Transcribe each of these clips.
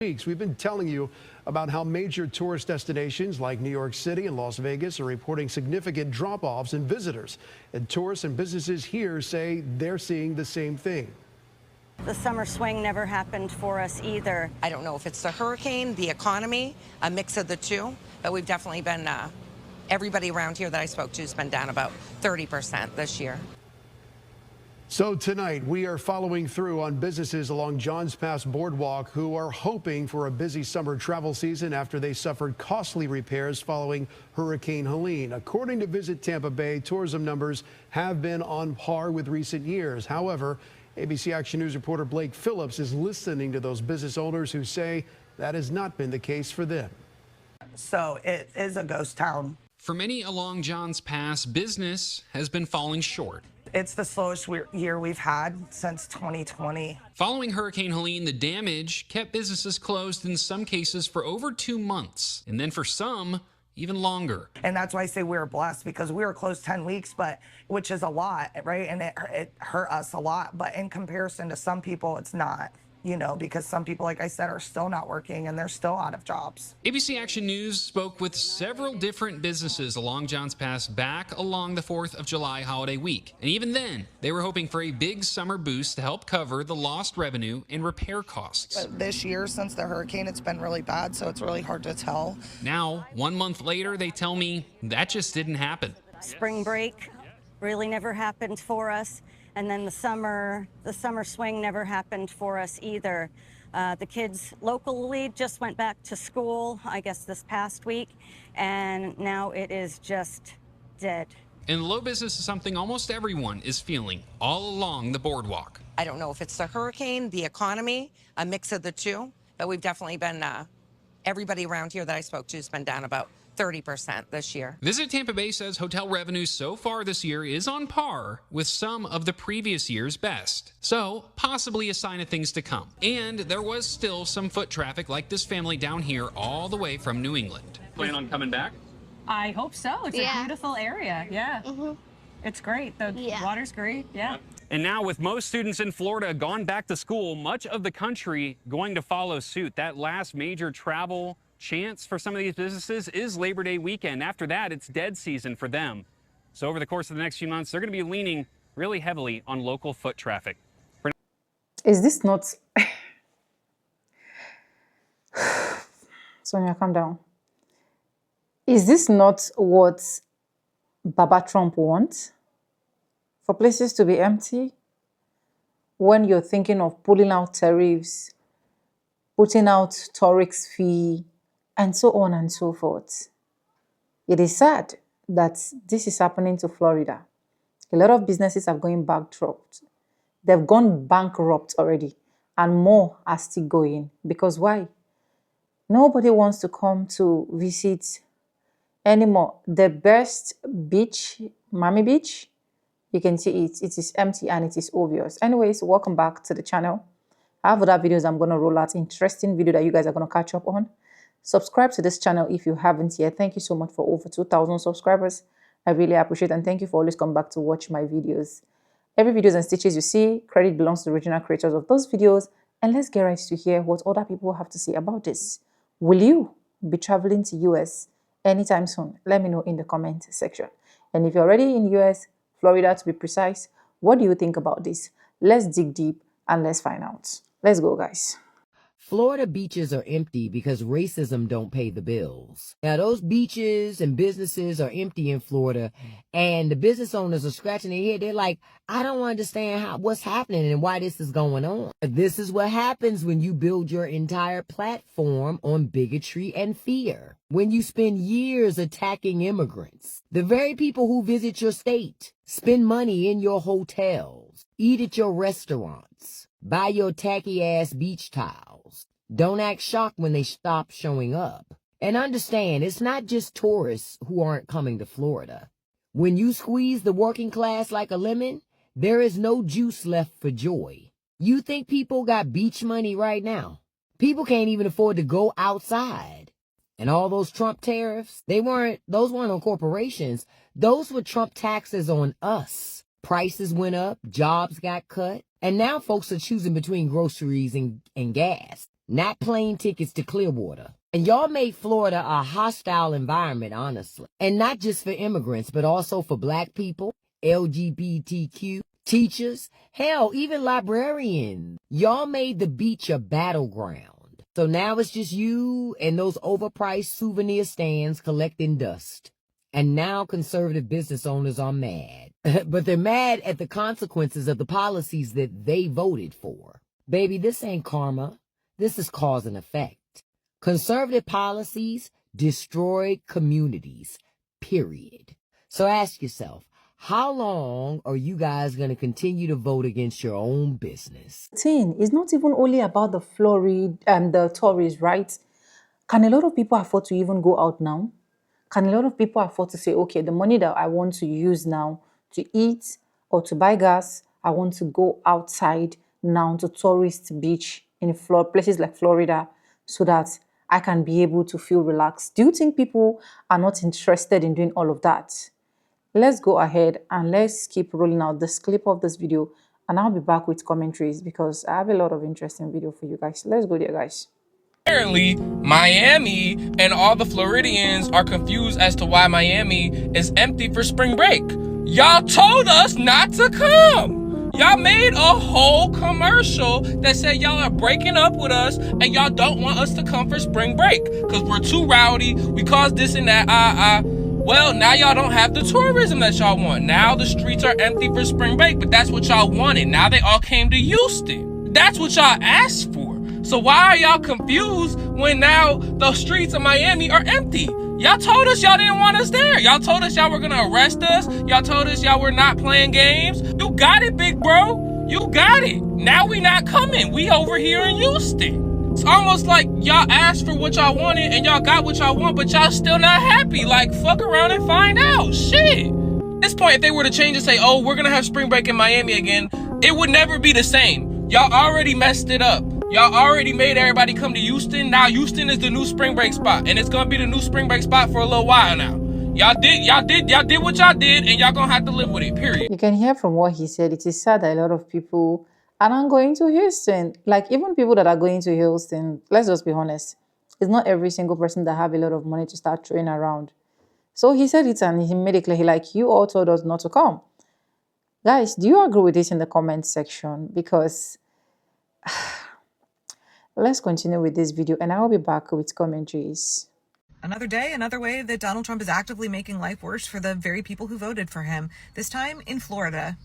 Weeks, we've been telling you about how major tourist destinations like New York City and Las Vegas are reporting significant drop-offs in visitors. And tourists and businesses here say they're seeing the same thing. The summer swing never happened for us either. I don't know if it's the hurricane, the economy, a mix of the two, but we've definitely been, everybody around here that I spoke to has been down about 30% this year. So tonight, we are following through on businesses along Johns Pass Boardwalk who are hoping for a busy summer travel season after they suffered costly repairs following Hurricane Helene. According to Visit Tampa Bay, tourism numbers have been on par with recent years. However, ABC Action News reporter Blake Phillips is listening to those business owners who say that has not been the case for them. So it is a ghost town. For many along Johns Pass, business has been falling short. It's the slowest year we've had since 2020. Following Hurricane Helene, the damage kept businesses closed in some cases for over 2 months, and then for some, even longer. And that's why I say we were blessed, because we were closed 10 weeks, which is a lot, right? And it hurt us a lot. But in comparison to some people, it's not, because some people, like I said, are still not working and they're still out of jobs. ABC Action News spoke with several different businesses along Johns Pass back along the 4th of July holiday week. And even then, they were hoping for a big summer boost to help cover the lost revenue and repair costs. But this year, since the hurricane, it's been really bad, so it's really hard to tell. Now, 1 month later, they tell me that just didn't happen. Spring break really never happened for us. And then the summer swing never happened for us either. The kids locally just went back to school, I guess, this past week, and now it is just dead. And low business is something almost everyone is feeling all along the boardwalk. I don't know if it's the hurricane, the economy, a mix of the two, but we've definitely been, everybody around here that I spoke to has been down about 30% this year. Visit Tampa Bay says hotel revenue so far this year is on par with some of the previous year's best. So, possibly a sign of things to come. And there was still some foot traffic like this family down here all the way from New England. Plan on coming back? I hope so. It's a beautiful area. Yeah. It's great. The water's great. Yeah. And now with most students in Florida gone back to school, much of the country going to follow suit. That last major travel chance for some of these businesses is Labor Day weekend. After that, it's dead season for them. So over the course of the next few months, they're going to be leaning really heavily on local foot traffic. Is this not... Sonia, calm down. Is this not what Baba Trump wants? For places to be empty? When you're thinking of pulling out tariffs, putting out Torex fee, and so on and so forth. It is sad that this is happening to Florida. A lot of businesses are going bankrupt. They've gone bankrupt already, and more are still going. Because why? Nobody wants to come to visit anymore. The best beach, Miami Beach, you can see it is empty and it is obvious. Anyways, welcome back to the channel. I have other videos I'm going to roll out, interesting video that you guys are going to catch up on. Subscribe to this channel if you haven't yet. Thank you so much for over 2,000 subscribers. I really appreciate it, and thank you for always coming back to watch my videos. Every videos and stitches you see, credit belongs to the original creators of those videos. And let's get right to hear what other people have to say about this. Will you be traveling to US anytime soon? Let me know in the comment section. And if you're already in US, Florida to be precise, what do you think about this? Let's dig deep and let's find out. Let's go, guys. Florida beaches are empty because racism don't pay the bills. Now, those beaches and businesses are empty in Florida, and the business owners are scratching their head. They're like, I don't understand what's happening and why this is going on. This is what happens when you build your entire platform on bigotry and fear. When you spend years attacking immigrants, the very people who visit your state, spend money in your hotels, eat at your restaurants, buy your tacky-ass beach tiles. Don't act shocked when they stop showing up. And understand, it's not just tourists who aren't coming to Florida. When you squeeze the working class like a lemon, there is no juice left for joy. You think people got beach money right now? People can't even afford to go outside. And all those Trump tariffs, those weren't on corporations. Those were Trump taxes on us. Prices went up, jobs got cut, and now folks are choosing between groceries and gas. not plane tickets to Clearwater. And y'all made Florida a hostile environment, honestly. And not just for immigrants, but also for black people, LGBTQ, teachers, hell, even librarians. Y'all made the beach a battleground. So now it's just you and those overpriced souvenir stands collecting dust. And now conservative business owners are mad. But they're mad at the consequences of the policies that they voted for. Baby, this ain't karma. This is cause and effect. Conservative policies destroy communities, period. So ask yourself, how long are you guys going to continue to vote against your own business? It's not even only about the Florida and the tourists, right? Can a lot of people afford to even go out now? Can a lot of people afford to say, okay, the money that I want to use now to eat or to buy gas, I want to go outside now to tourist beach in places like Florida so that I can be able to feel relaxed? Do you think people are not interested in doing all of that? Let's go ahead and let's keep rolling out this clip of this video, and I'll be back with commentaries because I have a lot of interesting video for you guys. Let's go there, guys. Apparently, Miami and all the Floridians are confused as to why Miami is empty for spring break. Y'all told us not to come. Y'all made a whole commercial that said y'all are breaking up with us and y'all don't want us to come for spring break because we're too rowdy, we caused this and that, Well, now y'all don't have the tourism that y'all want. Now the streets are empty for spring break, but that's what y'all wanted. Now they all came to Houston. That's what y'all asked for. So why are y'all confused when now the streets of Miami are empty? Y'all told us y'all didn't want us there. Y'all told us y'all were gonna arrest us. Y'all told us y'all were not playing games. You got it, big bro. You got it. Now we not coming. We over here in Houston. It's almost like y'all asked for what y'all wanted and y'all got what y'all want, but y'all still not happy. Like, fuck around and find out. Shit. At this point, if they were to change and say, oh, we're gonna have spring break in Miami again, it would never be the same. Y'all already messed it up. Y'all already made everybody come to Houston. Now Houston is the new spring break spot, and it's gonna be the new spring break spot for a little while now. Y'all did what y'all did, and y'all gonna have to live with it, period. You can hear from what he said, it is sad that a lot of people are not going to Houston. Like, even people that are going to Houston, let's just be honest, it's not every single person that have a lot of money to start throwing around. So he said it and he made it clear, like, you all told us not to come. Guys, do you agree with this in the comment section? Because let's continue with this video and I will be back with commentaries. Another day, another way that Donald Trump is actively making life worse for the very people who voted for him, this time in Florida.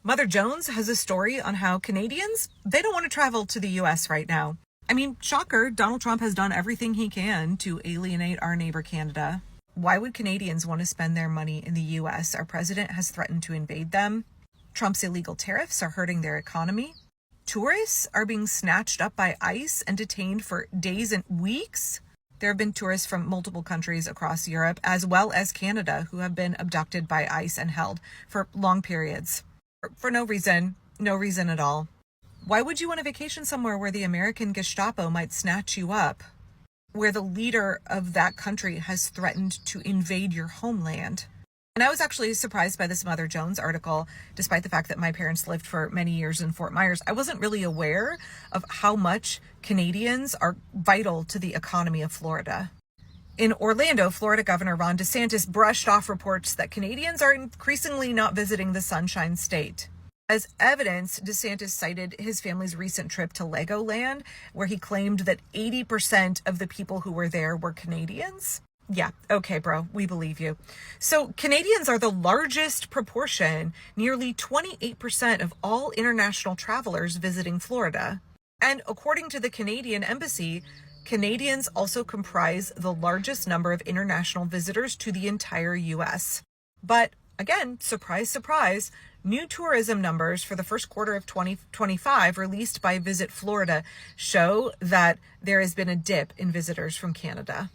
Mother Jones has a story on how Canadians, they don't want to travel to the U.S. right now. I mean, shocker, Donald Trump has done everything he can to alienate our neighbor Canada. Why would Canadians want to spend their money in the U.S.? Our president has threatened to invade them. Trump's illegal tariffs are hurting their economy. Tourists are being snatched up by ICE and detained for days and weeks. There have been tourists from multiple countries across Europe, as well as Canada, who have been abducted by ICE and held for long periods. For no reason at all. Why would you want to vacation somewhere where the American Gestapo might snatch you up? Where the leader of that country has threatened to invade your homeland? And I was actually surprised by this Mother Jones article, despite the fact that my parents lived for many years in Fort Myers. I wasn't really aware of how much Canadians are vital to the economy of Florida. In Orlando, Florida Governor Ron DeSantis brushed off reports that Canadians are increasingly not visiting the Sunshine State. As evidence, DeSantis cited his family's recent trip to Legoland, where he claimed that 80% of the people who were there were Canadians. Yeah, okay, bro, we believe you. So Canadians are the largest proportion, nearly 28% of all international travelers visiting Florida. And according to the Canadian Embassy, Canadians also comprise the largest number of international visitors to the entire U.S. But again, surprise, surprise, new tourism numbers for the first quarter of 2025 released by Visit Florida show that there has been a dip in visitors from Canada.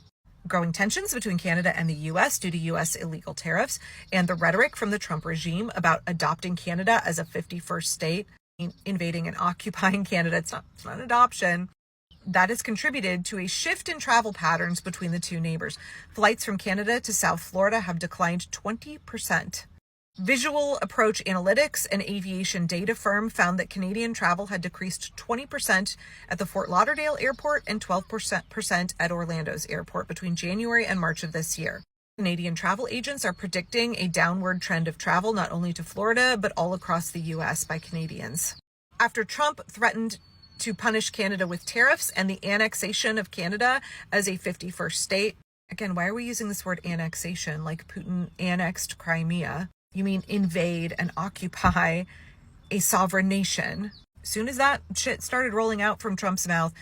Growing tensions between Canada and the U.S. due to U.S. illegal tariffs and the rhetoric from the Trump regime about adopting Canada as a 51st state, invading and occupying Canada. It's not an adoption. That has contributed to a shift in travel patterns between the two neighbors. Flights from Canada to South Florida have declined 20%. Visual Approach Analytics, an aviation data firm, found that Canadian travel had decreased 20% at the Fort Lauderdale airport and 12% at Orlando's airport between January and March of this year. Canadian travel agents are predicting a downward trend of travel not only to Florida, but all across the U.S. by Canadians. After Trump threatened to punish Canada with tariffs and the annexation of Canada as a 51st state. Again, why are we using this word annexation like Putin annexed Crimea? You mean invade and occupy a sovereign nation. As soon as that shit started rolling out from Trump's mouth,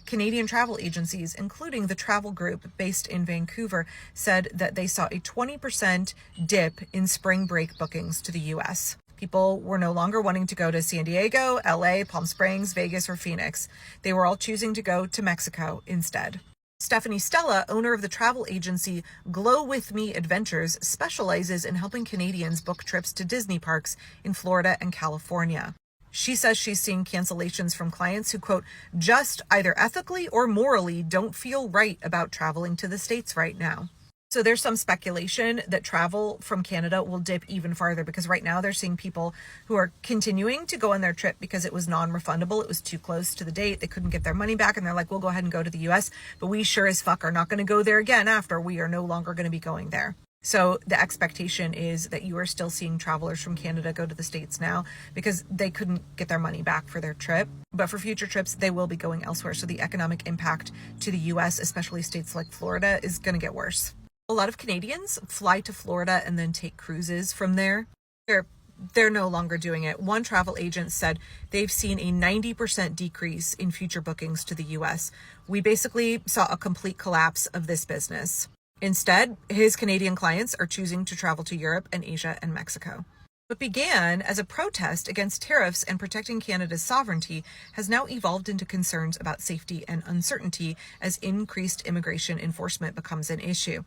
Canadian travel agencies, including the Travel Group based in Vancouver, said that they saw a 20% dip in spring break bookings to the U.S. People were no longer wanting to go to San Diego, LA, Palm Springs, Vegas, or Phoenix. They were all choosing to go to Mexico instead. Stephanie Stella, owner of the travel agency Glow With Me Adventures, specializes in helping Canadians book trips to Disney parks in Florida and California. She says she's seeing cancellations from clients who, quote, just either ethically or morally don't feel right about traveling to the States right now. So there's some speculation that travel from Canada will dip even farther because right now they're seeing people who are continuing to go on their trip because it was non-refundable. It was too close to the date. They couldn't get their money back. And they're like, we'll go ahead and go to the US, but we sure as fuck are not going to go there again after we are no longer going to be going there. So the expectation is that you are still seeing travelers from Canada go to the States now because they couldn't get their money back for their trip. But for future trips, they will be going elsewhere. So the economic impact to the US, especially states like Florida, is going to get worse. A lot of Canadians fly to Florida and then take cruises from there. They're no longer doing it. One travel agent said they've seen a 90% decrease in future bookings to the US. We basically saw a complete collapse of this business. Instead, his Canadian clients are choosing to travel to Europe and Asia and Mexico. What began as a protest against tariffs and protecting Canada's sovereignty has now evolved into concerns about safety and uncertainty as increased immigration enforcement becomes an issue.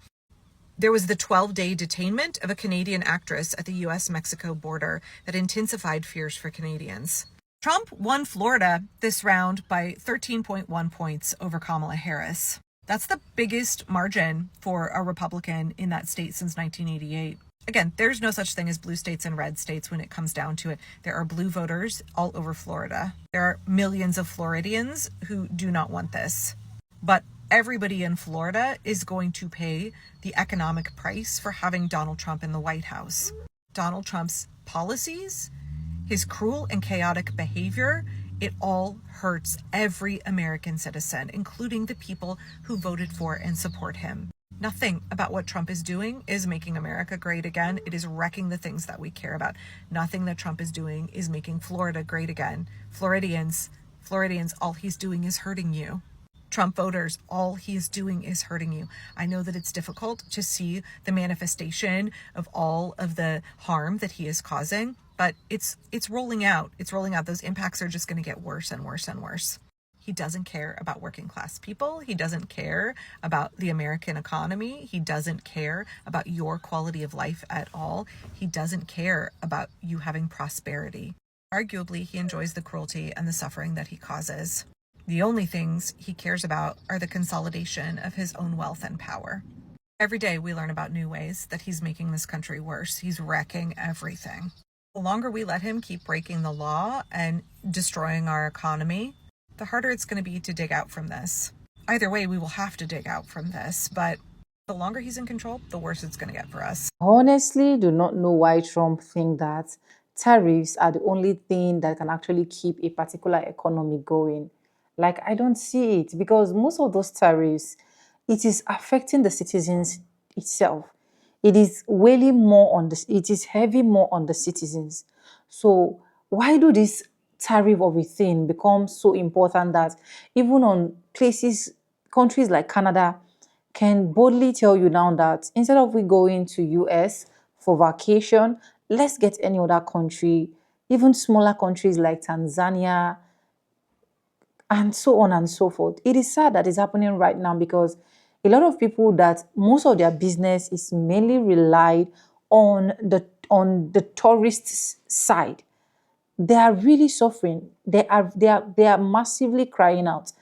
There was the 12-day detainment of a Canadian actress at the U.S.-Mexico border that intensified fears for Canadians. Trump won Florida this round by 13.1 points over Kamala Harris. That's the biggest margin for a Republican in that state since 1988. Again, there's no such thing as blue states and red states when it comes down to it. There are blue voters all over Florida. There are millions of Floridians who do not want this. But everybody in Florida is going to pay the economic price for having Donald Trump in the White House. Donald Trump's policies, his cruel and chaotic behavior, it all hurts every American citizen, including the people who voted for and support him. Nothing about what Trump is doing is making America great again. It is wrecking the things that we care about. Nothing that Trump is doing is making Florida great again. Floridians, all he's doing is hurting you. Trump voters, all he is doing is hurting you. I know that it's difficult to see the manifestation of all of the harm that he is causing, but it's rolling out. It's rolling out. Those impacts are just going to get worse and worse and worse. He doesn't care about working class people. He doesn't care about the American economy. He doesn't care about your quality of life at all. He doesn't care about you having prosperity. Arguably, he enjoys the cruelty and the suffering that he causes. The only things he cares about are the consolidation of his own wealth and power. Every day we learn about new ways that he's making this country worse. He's wrecking everything. The longer we let him keep breaking the law and destroying our economy, the harder it's going to be to dig out from this. Either way, we will have to dig out from this, but the longer he's in control, the worse it's going to get for us. I honestly do not know why Trump thinks that tariffs are the only thing that can actually keep a particular economy going. Like, I don't see it because most of those tariffs, it is affecting the citizens itself. It is really more on it is heavy more on the citizens. So why do this tariff of a thing become so important that even on countries like Canada can boldly tell you now that instead of we going to US for vacation, let's get any other country, even smaller countries like Tanzania, and so on and so forth. It is sad that it's happening right now because a lot of people that most of their business is mainly relied on the tourists' side. They are really suffering. They are massively crying out.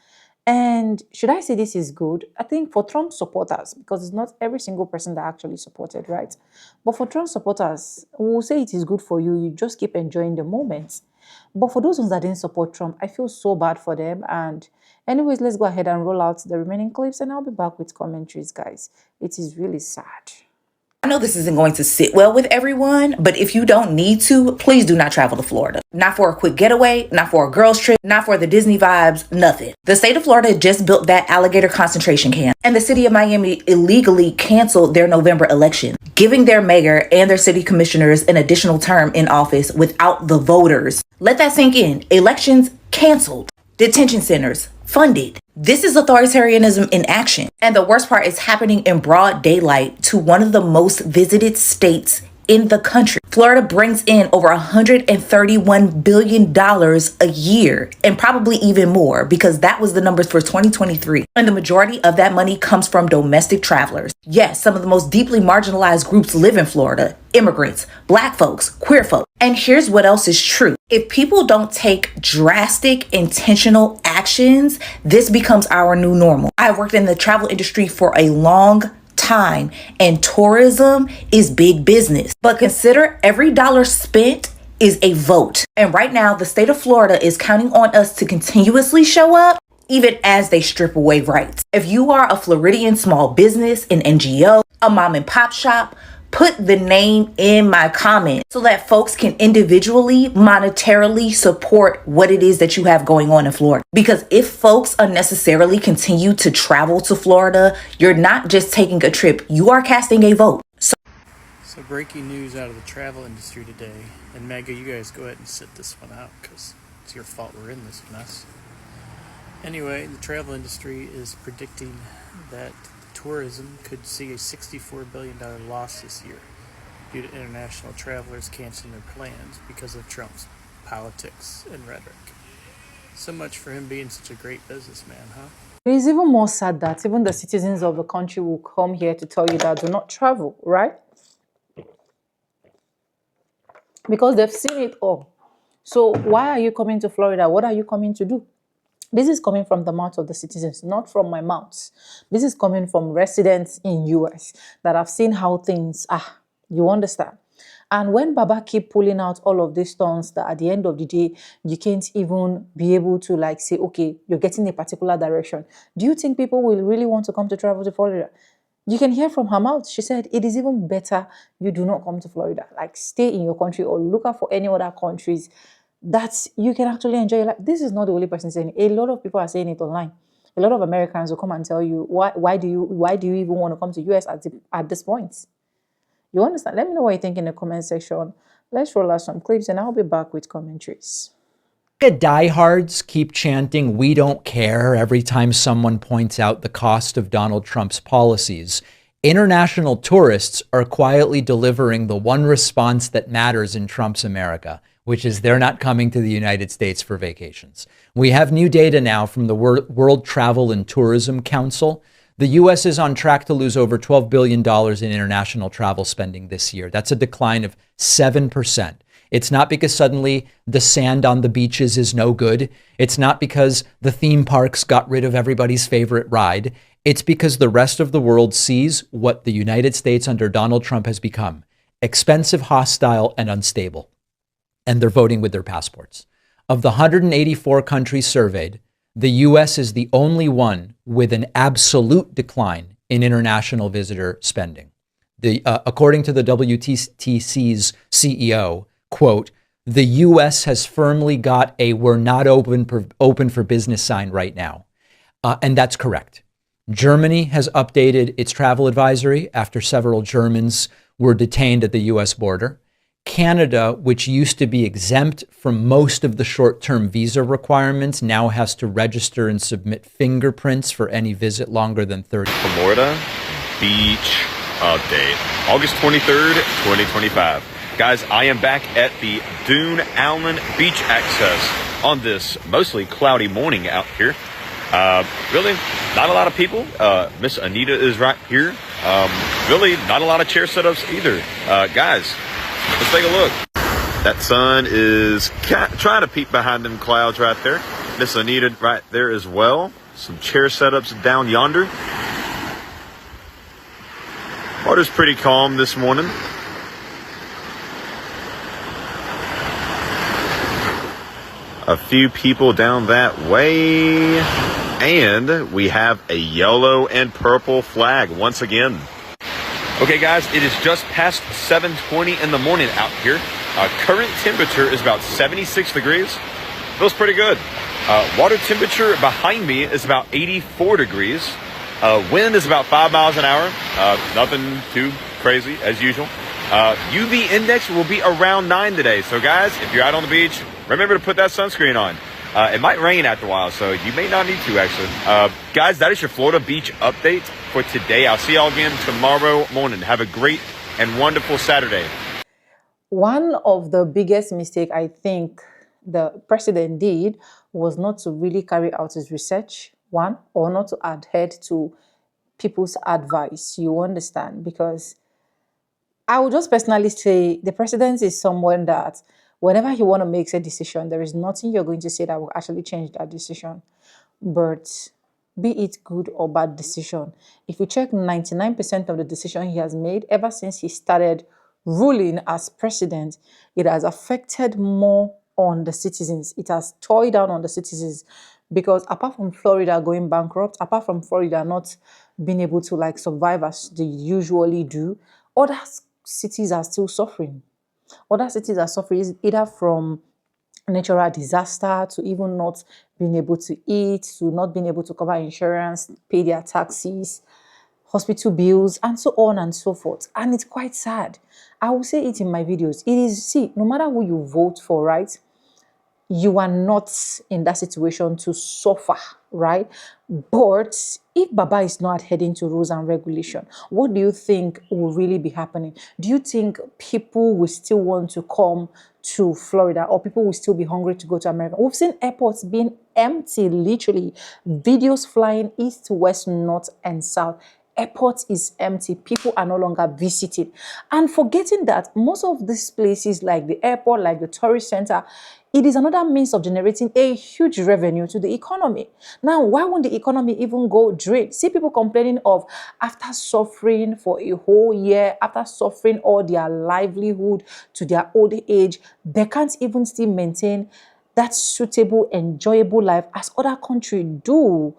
And should I say this is good? I think for Trump supporters, because it's not every single person that actually supported, right? But for Trump supporters, we'll say it is good for you. You just keep enjoying the moment. But for those ones that didn't support Trump, I feel so bad for them. And anyways, let's go ahead and roll out the remaining clips and I'll be back with commentaries, guys. It is really sad. I know this isn't going to sit well with everyone, but if you don't need to, please do not travel to Florida. Not for a quick getaway, not for a girls trip, not for the Disney vibes, nothing. The state of Florida just built that alligator concentration camp, and the city of Miami illegally canceled their November election, giving their mayor and their city commissioners an additional term in office without the voters. Let that sink in. Elections canceled. Detention centers funded. This is authoritarianism in action. And the worst part is happening in broad daylight to one of the most visited states in the country. Florida brings in over $131 billion a year, and probably even more, because that was the numbers for 2023. And the majority of that money comes from domestic travelers. Yes, some of the most deeply marginalized groups live in Florida: immigrants, Black folks, queer folks. And here's what else is true. If people don't take drastic, intentional actions, this becomes our new normal. I've worked in the travel industry for a long time, and tourism is big business. But consider every dollar spent is a vote. And right now, the state of Florida is counting on us to continuously show up, even as they strip away rights. If you are a Floridian small business, an NGO, a mom and pop shop, put the name in my comment so that folks can individually, monetarily support what it is that you have going on in Florida. Because if folks unnecessarily continue to travel to Florida, you're not just taking a trip, you are casting a vote. So breaking news out of the travel industry today. And Mega, you guys go ahead and sit this one out because it's your fault we're in this mess. Anyway, the travel industry is predicting that tourism could see a $64 billion loss this year due to international travelers canceling their plans because of Trump's politics and rhetoric. So much for him being such a great businessman, huh? It is even more sad that even the citizens of the country will come here to tell you that do not travel, right? Because they've seen it all. So why are you coming to Florida? What are you coming to do? This is coming from the mouth of the citizens, not from my mouth. This is coming from residents in US that have seen how things are. You understand? And when Baba keep pulling out all of these stunts that at the end of the day, you can't even be able to like say, okay, you're getting a particular direction. Do you think people will really want to come to travel to Florida? You can hear from her mouth. She said, it is even better you do not come to Florida. Like stay in your country or look out for any other countries that you can actually enjoy your life. This is not the only person saying it. A lot of people are saying it online. A lot of Americans will come and tell you, why do you even want to come to US at this point? You understand? Let me know what you think in the comment section. Let's roll out some clips and I'll be back with commentaries. The diehards keep chanting, "We don't care," every time someone points out the cost of Donald Trump's policies. International tourists are quietly delivering the one response that matters in Trump's America, which is they're not coming to the United States for vacations. We have new data now from the World Travel and Tourism Council. The U.S. is on track to lose over $12 billion in international travel spending this year. That's a decline of 7%. It's not because suddenly the sand on the beaches is no good. It's not because the theme parks got rid of everybody's favorite ride. It's because the rest of the world sees what the United States under Donald Trump has become: expensive, hostile, and unstable. And they're voting with their passports. Of the 184 countries surveyed, the U.S. is the only one with an absolute decline in international visitor spending. According to the WTC's CEO, quote, "The U.S. has firmly got a 'we're not open for business' sign right now." And that's correct. Germany has updated its travel advisory after several Germans were detained at the U.S. border. Canada, which used to be exempt from most of the short-term visa requirements, now has to register and submit fingerprints for any visit longer than 30. Florida Beach Update, August 23rd, 2025. Guys, I am back at the Dune Allen Beach Access on this mostly cloudy morning out here. Really, not a lot of people. Miss Anita is right here. Really, not a lot of chair setups either. Guys, let's take a look. That sun is trying to peek behind them clouds right there. Miss Anita right there as well. Some chair setups down yonder. Water's pretty calm this morning. A few people down that way. And we have a yellow and purple flag once again. Okay, guys, it is just past 7:20 in the morning out here. Current temperature is about 76 degrees. Feels pretty good. Water temperature behind me is about 84 degrees. Wind is about 5 miles an hour. Nothing too crazy as usual. UV index will be around 9 today. So guys, if you're out on the beach, remember to put that sunscreen on. It might rain after a while, so you may not need to actually. Guys, that is your Florida beach update for today. I'll see y'all again tomorrow morning. Have a great and wonderful Saturday. One of the biggest mistakes I think the president did was not to really carry out his research, one, or not to adhere to people's advice. You understand? Because I would just personally say the president is someone that whenever he want to make a decision, there is nothing you're going to say that will actually change that decision. But be it good or bad decision, if you check 99% of the decision he has made ever since he started ruling as president, it has affected more on the citizens. It has toyed down on the citizens because apart from Florida going bankrupt, apart from Florida not being able to like survive as they usually do, other cities are still suffering. Other cities are suffering either from natural disaster to even not being able to eat, to not being able to cover insurance, pay their taxes, hospital bills, and so on and so forth. And it's quite sad. I will say it in my videos. It is, see, no matter who you vote for, right? You are not in that situation to suffer, right? But if Baba is not adhering to rules and regulation, what do you think will really be happening? Do you think people will still want to come to Florida, or people will still be hungry to go to America? We've seen airports being empty, literally. Videos flying east, west, north, and south. Airport is empty. People are no longer visited. And forgetting that most of these places like the airport, like the tourist center, it is another means of generating a huge revenue to the economy. Now, why won't the economy even go drain? See people complaining of after suffering for a whole year, after suffering all their livelihood to their old age, they can't even still maintain that suitable, enjoyable life as other countries do.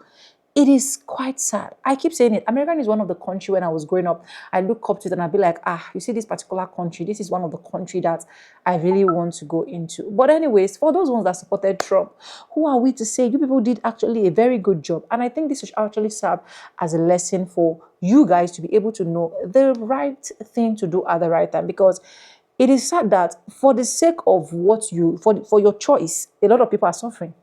It is quite sad. I keep saying it. America is one of the countries when I was growing up, I look up to it and I'd be like, you see this particular country, this is one of the countries that I really want to go into. But anyways, for those ones that supported Trump, who are we to say? You people did actually a very good job. And I think this should actually serve as a lesson for you guys to be able to know the right thing to do at the right time. Because it is sad that for the sake of what you, for your choice, a lot of people are suffering.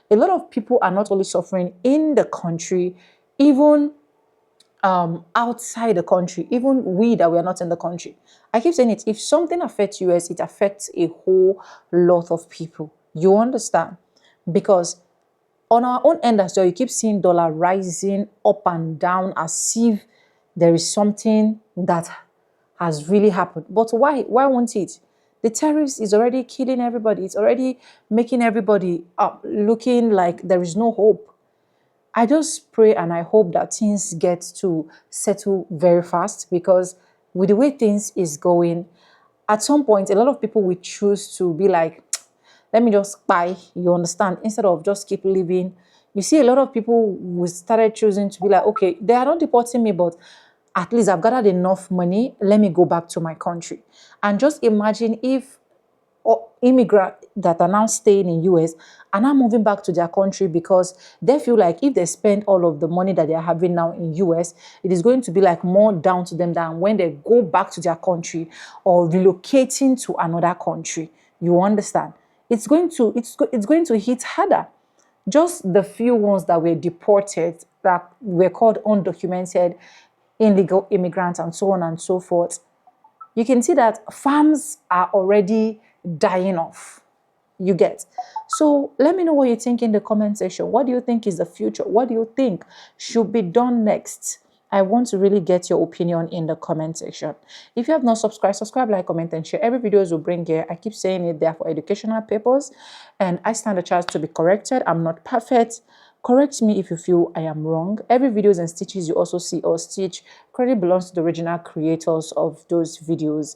A lot of people are not only suffering in the country, even outside the country, even we that we are not in the country. I keep saying it, if something affects US, it affects a whole lot of people. You understand? Because on our own end as well, you keep seeing dollar rising up and down as if there is something that has really happened. But why? Why won't it? The tariffs is already killing everybody. It's already making everybody looking like there is no hope. I just pray and I hope that things get to settle very fast, because with the way things is going, at some point, a lot of people will choose to be like, let me just buy, you understand, instead of just keep living. You see, a lot of people will started choosing to be like, okay, they are not deporting me, but at least I've gathered enough money. Let me go back to my country. And just imagine if immigrants that are now staying in US are now moving back to their country because they feel like if they spend all of the money that they are having now in US, it is going to be like more down to them than when they go back to their country or relocating to another country. You understand? It's going to hit harder. Just the few ones that were deported, that were called undocumented, illegal immigrants, and so on and so forth, you can see that farms are already dying off. You get? So let me know what you think in the comment section. What do you think is the future? What do you think should be done next? I want to really get your opinion in the comment section. If you have not subscribed, subscribe, like, comment, and share. Every video will bring here. I keep saying it, there for educational purpose, and I stand a chance to be corrected. I'm not perfect, Correct me if you feel I am wrong. Every videos and stitches you also see or stitch, credit belongs to the original creators of those videos.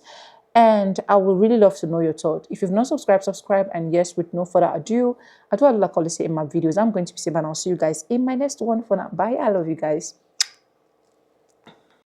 And I would really love to know your thought. If you've not subscribed, subscribe. And yes, with no further ado, I do like I say in my videos, I'm going to be saying, and I'll see you guys in my next one. For now, bye. I love you guys.